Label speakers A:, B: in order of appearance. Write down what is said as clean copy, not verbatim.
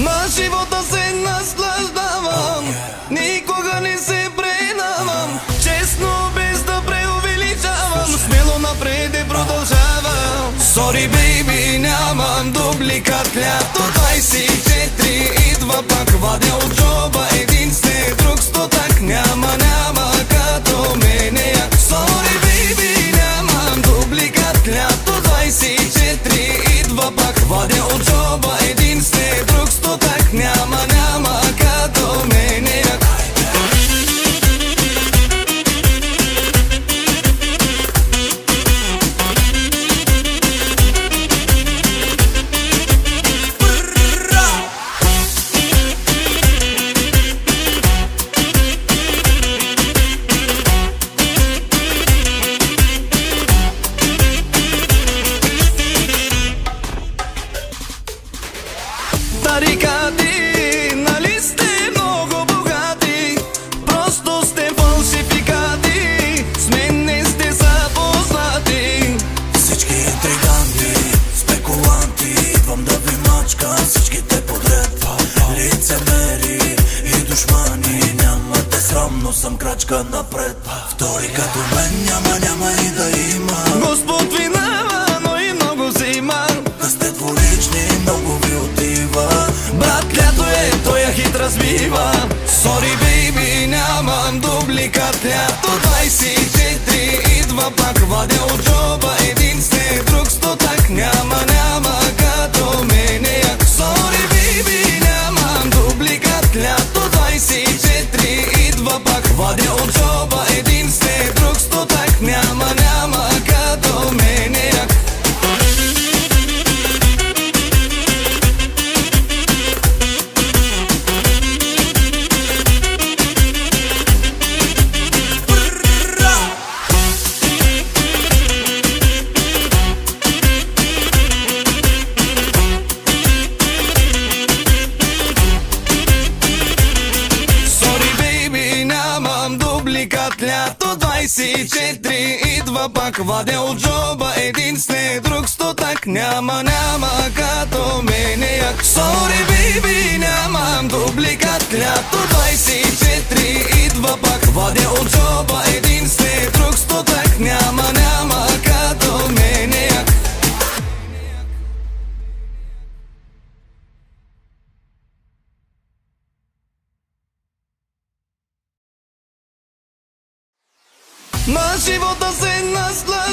A: На живота се наслаждавам, никога не се предавам. Честно, без да преувеличавам, смело напред и продължавам. Sorry baby, нямам дубликат. Лято 24 идва пак, вадя от джоба един след друг стотак. Няма като мене. Sorry baby, нямам дубликат. Лято 24 идва пак, вадя от джоба един след друг стотак. Няма като мене. Тарикати, нали сте много богати? Просто сте фалшификати, с мен не сте запознати.
B: Всички интриганти, спекуланти, идвам да ви мачкам всичките подред. Лицемери и душмани, нямате срам, но съм крачка напред. Втори като мен няма и да има.
A: Господ ви дава, но и много взима.
B: Да сте двулични, много ви отива.
A: Брат, лято е, той я хит разбива. Sorry baby, нямам дубликат. Лято 24 идва пак, вадя от джоба един след друг стотак. Няма като мене. Sorry baby, нямам дубликат. Лято 24 идва пак, вадя от джоба един след друг стотак. Няма като мене. Лято 24 идва пак, вадя от джоба един след друг стотак. Няма като мене. Sorry baby, нямам дубликат. Лято 24 идва пак, вадя от джоба един след друг стотак. Няма като мене. На живота се наслаждавам.